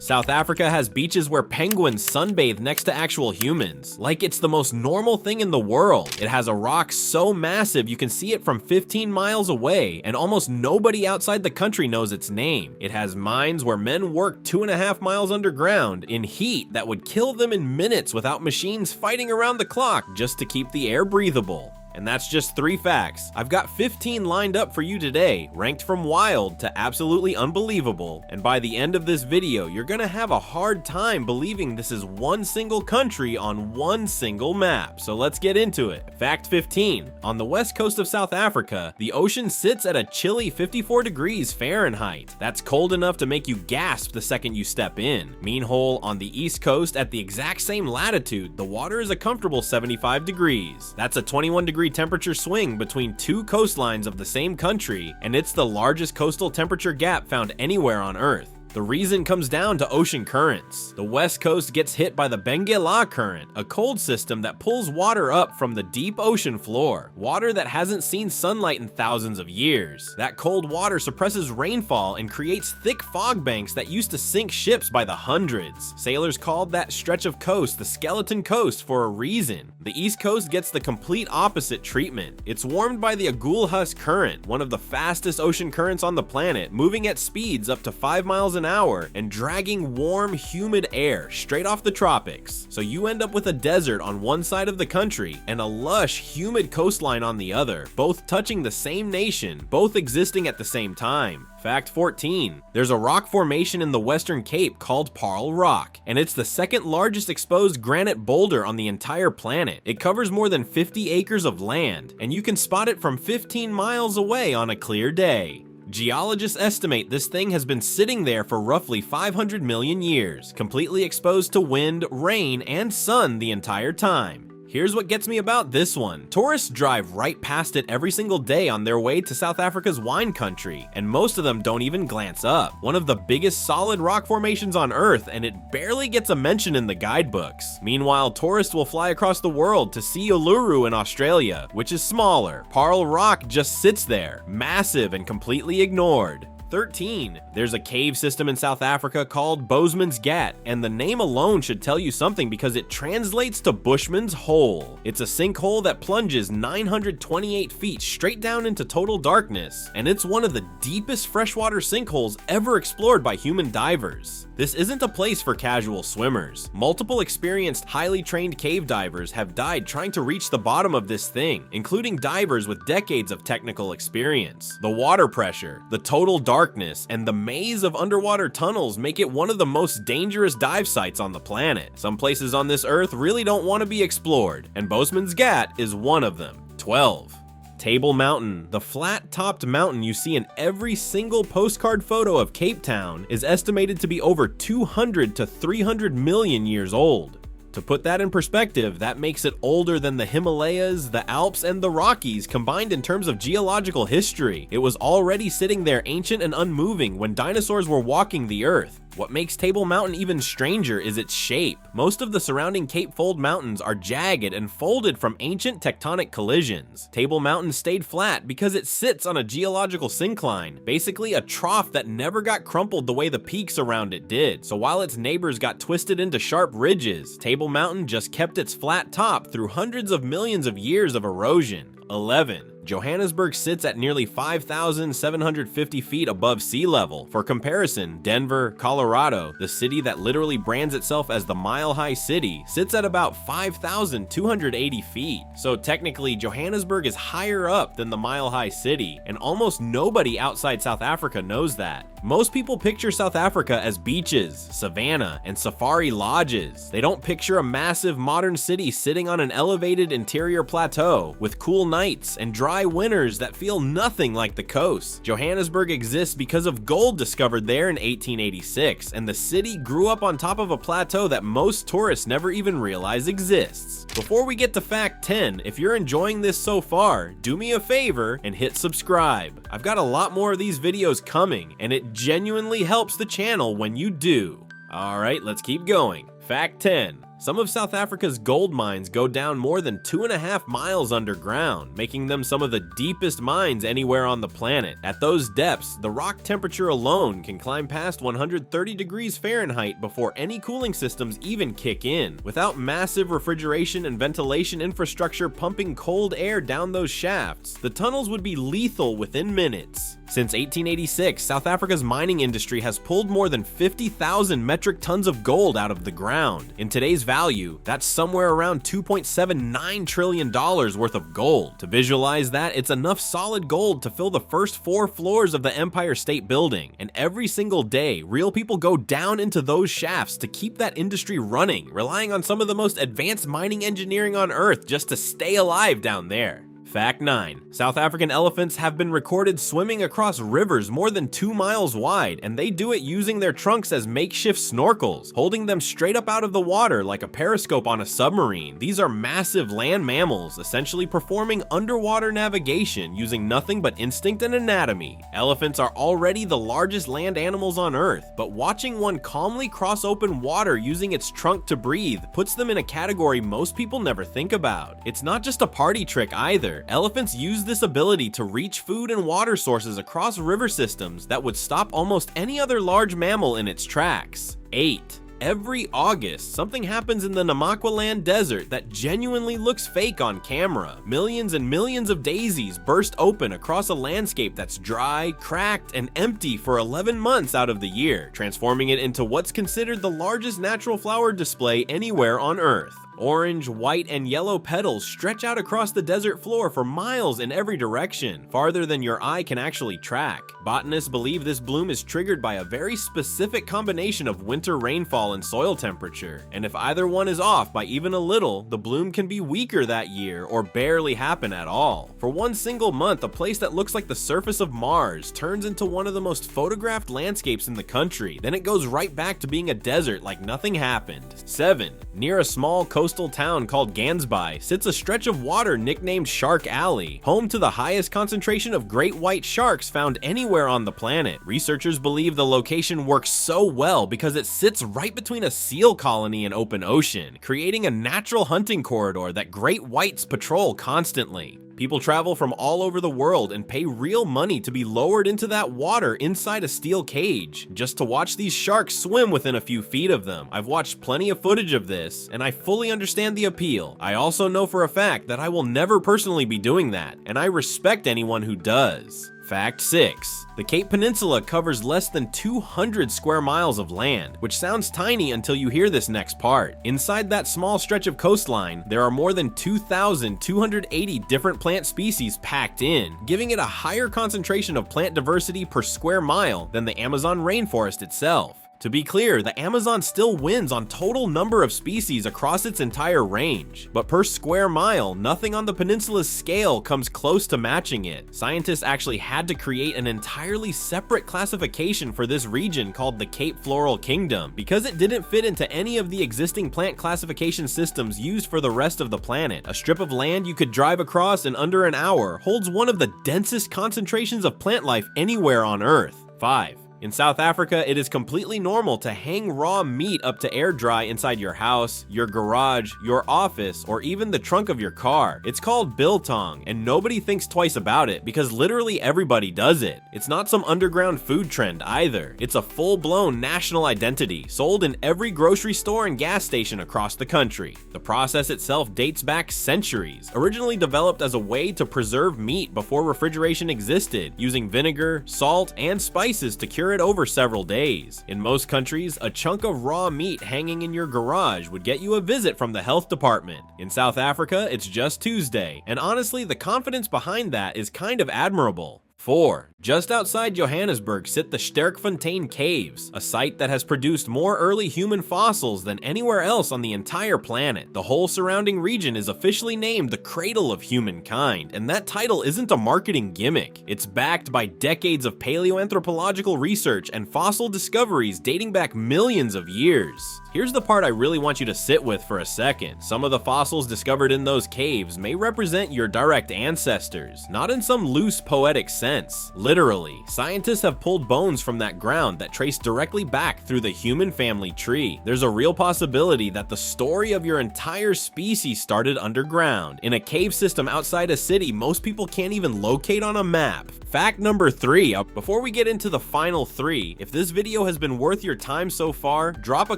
South Africa has beaches where penguins sunbathe next to actual humans, like it's the most normal thing in the world. It has a rock so massive you can see it from 15 miles away, and almost nobody outside the country knows its name. It has mines where men work 2.5 miles underground in heat that would kill them in minutes without machines fighting around the clock just to keep the air breathable. And that's just 3 facts. I've got 15 lined up for you today, ranked from wild to absolutely unbelievable. And by the end of this video, you're gonna have a hard time believing this is one single country on one single map. So let's get into it. Fact 15. On the west coast of South Africa, the ocean sits at a chilly 54 degrees Fahrenheit. That's cold enough to make you gasp the second you step in. Meanwhile, on the east coast at the exact same latitude, the water is a comfortable 75 degrees. That's a 21-degree temperature swing between 2 coastlines of the same country, and it's the largest coastal temperature gap found anywhere on Earth. The reason comes down to ocean currents. The west coast gets hit by the Benguela current, a cold system that pulls water up from the deep ocean floor, water that hasn't seen sunlight in thousands of years. That cold water suppresses rainfall and creates thick fog banks that used to sink ships by the hundreds. Sailors called that stretch of coast the Skeleton Coast for a reason. The east coast gets the complete opposite treatment. It's warmed by the Agulhas current, one of the fastest ocean currents on the planet, moving at speeds up to 5 miles an hour and dragging warm, humid air straight off the tropics. So you end up with a desert on one side of the country and a lush, humid coastline on the other, both touching the same nation, both existing at the same time. Fact 14. There's a rock formation in the Western Cape called Paarl Rock, and it's the second largest exposed granite boulder on the entire planet. It covers more than 50 acres of land, and you can spot it from 15 miles away on a clear day. Geologists estimate this thing has been sitting there for roughly 500 million years, completely exposed to wind, rain, and sun the entire time. Here's what gets me about this one. Tourists drive right past it every single day on their way to South Africa's wine country, and most of them don't even glance up. One of the biggest solid rock formations on Earth, and it barely gets a mention in the guidebooks. Meanwhile, tourists will fly across the world to see Uluru in Australia, which is smaller. Paarl Rock just sits there, massive and completely ignored. 13. There's a cave system in South Africa called Boseman's Gat, and the name alone should tell you something because it translates to Bushman's Hole. It's a sinkhole that plunges 928 feet straight down into total darkness, and it's one of the deepest freshwater sinkholes ever explored by human divers. This isn't a place for casual swimmers. Multiple experienced, highly trained cave divers have died trying to reach the bottom of this thing, including divers with decades of technical experience. The water pressure, the total darkness, and the maze of underwater tunnels make it one of the most dangerous dive sites on the planet. Some places on this earth really don't want to be explored, and Boseman's Gat is one of them. 12. Table Mountain. The flat-topped mountain you see in every single postcard photo of Cape Town is estimated to be over 200 to 300 million years old. To put that in perspective, that makes it older than the Himalayas, the Alps, and the Rockies combined in terms of geological history. It was already sitting there ancient and unmoving when dinosaurs were walking the earth. What makes Table Mountain even stranger is its shape. Most of the surrounding Cape Fold Mountains are jagged and folded from ancient tectonic collisions. Table Mountain stayed flat because it sits on a geological syncline, basically a trough that never got crumpled the way the peaks around it did. So while its neighbors got twisted into sharp ridges, Table Mountain just kept its flat top through hundreds of millions of years of erosion. 11. Johannesburg sits at nearly 5,750 feet above sea level. For comparison, Denver, Colorado, the city that literally brands itself as the Mile High City, sits at about 5,280 feet. So technically, Johannesburg is higher up than the Mile High City, and almost nobody outside South Africa knows that. Most people picture South Africa as beaches, savanna, and safari lodges. They don't picture a massive modern city sitting on an elevated interior plateau with cool nights and dry winters that feel nothing like the coast. Johannesburg exists because of gold discovered there in 1886, and the city grew up on top of a plateau that most tourists never even realize exists. Before we get to fact 10, if you're enjoying this so far, do me a favor and hit subscribe. I've got a lot more of these videos coming, and it genuinely helps the channel when you do. Alright, let's keep going. Fact 10. Some of South Africa's gold mines go down more than 2.5 miles underground, making them some of the deepest mines anywhere on the planet. At those depths, the rock temperature alone can climb past 130 degrees Fahrenheit before any cooling systems even kick in. Without massive refrigeration and ventilation infrastructure pumping cold air down those shafts, the tunnels would be lethal within minutes. Since 1886, South Africa's mining industry has pulled more than 50,000 metric tons of gold out of the ground. In today's value, that's somewhere around $2.79 trillion worth of gold. To visualize that, it's enough solid gold to fill the first 4 floors of the Empire State Building. And every single day, real people go down into those shafts to keep that industry running, relying on some of the most advanced mining engineering on Earth just to stay alive down there. Fact 9. South African elephants have been recorded swimming across rivers more than 2 miles wide, and they do it using their trunks as makeshift snorkels, holding them straight up out of the water like a periscope on a submarine. These are massive land mammals, essentially performing underwater navigation using nothing but instinct and anatomy. Elephants are already the largest land animals on Earth, but watching one calmly cross open water using its trunk to breathe puts them in a category most people never think about. It's not just a party trick either. Elephants use this ability to reach food and water sources across river systems that would stop almost any other large mammal in its tracks. 8. Every August, something happens in the Namakwaland desert that genuinely looks fake on camera. Millions and millions of daisies burst open across a landscape that's dry, cracked, and empty for 11 months out of the year, transforming it into what's considered the largest natural flower display anywhere on Earth. Orange, white, and yellow petals stretch out across the desert floor for miles in every direction, farther than your eye can actually track. Botanists believe this bloom is triggered by a very specific combination of winter rainfall and soil temperature, and if either one is off by even a little, the bloom can be weaker that year or barely happen at all. For one single month, a place that looks like the surface of Mars turns into one of the most photographed landscapes in the country, then it goes right back to being a desert like nothing happened. 7. Near a small coastal town called Gansby sits a stretch of water nicknamed Shark Alley, home to the highest concentration of great white sharks found anywhere on the planet. Researchers believe the location works so well because it sits right between a seal colony and open ocean, creating a natural hunting corridor that great whites patrol constantly. People travel from all over the world and pay real money to be lowered into that water inside a steel cage, just to watch these sharks swim within a few feet of them. I've watched plenty of footage of this, and I fully understand the appeal. I also know for a fact that I will never personally be doing that, and I respect anyone who does. Fact 6. The Cape Peninsula covers less than 200 square miles of land, which sounds tiny until you hear this next part. Inside that small stretch of coastline, there are more than 2,280 different plant species packed in, giving it a higher concentration of plant diversity per square mile than the Amazon rainforest itself. To be clear, the Amazon still wins on total number of species across its entire range, but per square mile, nothing on the peninsula's scale comes close to matching it. Scientists actually had to create an entirely separate classification for this region called the Cape Floral Kingdom, because it didn't fit into any of the existing plant classification systems used for the rest of the planet. A strip of land you could drive across in under an hour holds one of the densest concentrations of plant life anywhere on Earth. 5. In South Africa, it is completely normal to hang raw meat up to air dry inside your house, your garage, your office, or even the trunk of your car. It's called Biltong, and nobody thinks twice about it because literally everybody does it. It's not some underground food trend either. It's a full-blown national identity, sold in every grocery store and gas station across the country. The process itself dates back centuries, originally developed as a way to preserve meat before refrigeration existed, using vinegar, salt, and spices to cure it over several days. In most countries, a chunk of raw meat hanging in your garage would get you a visit from the health department. In South Africa, it's just Tuesday, and honestly, the confidence behind that is kind of admirable. 4. Just outside Johannesburg sit the Sterkfontein Caves, a site that has produced more early human fossils than anywhere else on the entire planet. The whole surrounding region is officially named the Cradle of Humankind, and that title isn't a marketing gimmick. It's backed by decades of paleoanthropological research and fossil discoveries dating back millions of years. Here's the part I really want you to sit with for a second. Some of the fossils discovered in those caves may represent your direct ancestors, not in some loose poetic sense. Literally, Literally, scientists have pulled bones from that ground that trace directly back through the human family tree. There's a real possibility that the story of your entire species started underground, in a cave system outside a city most people can't even locate on a map. Fact number 3. Before we get into the final 3, if this video has been worth your time so far, drop a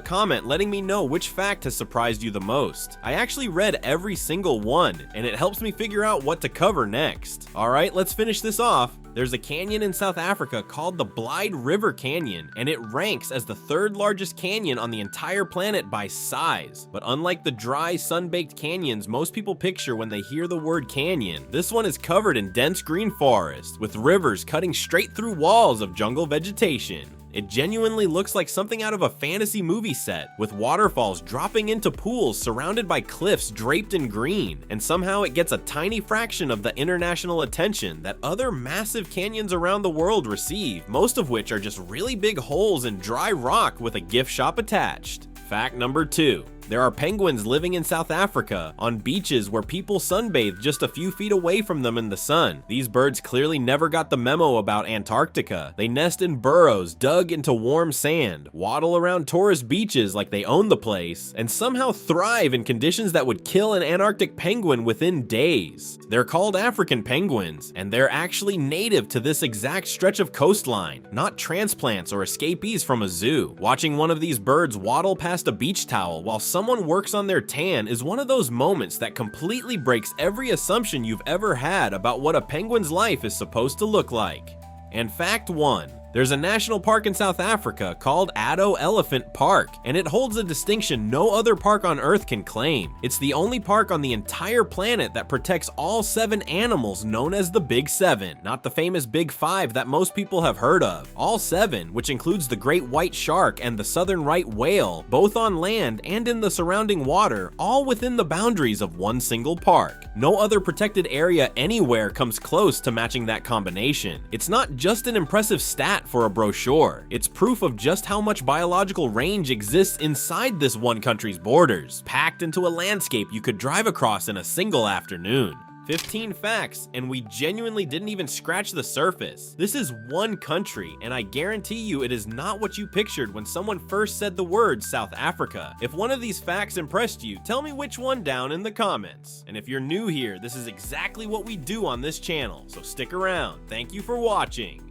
comment letting me know which fact has surprised you the most. I actually read every single one, and it helps me figure out what to cover next. Alright, let's finish this off. There's a canyon in South Africa called the Blyde River Canyon, and it ranks as the 3rd largest canyon on the entire planet by size. But unlike the dry, sun-baked canyons most people picture when they hear the word canyon, this one is covered in dense green forest, with rivers cutting straight through walls of jungle vegetation. It genuinely looks like something out of a fantasy movie set, with waterfalls dropping into pools surrounded by cliffs draped in green, and somehow it gets a tiny fraction of the international attention that other massive canyons around the world receive, most of which are just really big holes in dry rock with a gift shop attached. Fact number 2. There are penguins living in South Africa on beaches where people sunbathe just a few feet away from them in the sun. These birds clearly never got the memo about Antarctica. They nest in burrows dug into warm sand, waddle around tourist beaches like they own the place, and somehow thrive in conditions that would kill an Antarctic penguin within days. They're called African penguins, and they're actually native to this exact stretch of coastline, not transplants or escapees from a zoo. Watching one of these birds waddle past a beach towel while someone works on their tan is one of those moments that completely breaks every assumption you've ever had about what a penguin's life is supposed to look like. And fact 1. There's a national park in South Africa called Addo Elephant Park, and it holds a distinction no other park on Earth can claim. It's the only park on the entire planet that protects all 7 animals known as the Big 7, not the famous Big 5 that most people have heard of. All 7, which includes the great white shark and the southern right whale, both on land and in the surrounding water, all within the boundaries of one single park. No other protected area anywhere comes close to matching that combination. It's not just an impressive stat for a brochure, it's proof of just how much biological range exists inside this one country's borders, packed into a landscape you could drive across in a single afternoon. 15 facts, and we genuinely didn't even scratch the surface. This is one country, and I guarantee you it is not what you pictured when someone first said the word South Africa. If one of these facts impressed you, tell me which one down in the comments. And if you're new here, this is exactly what we do on this channel, so stick around. Thank you for watching.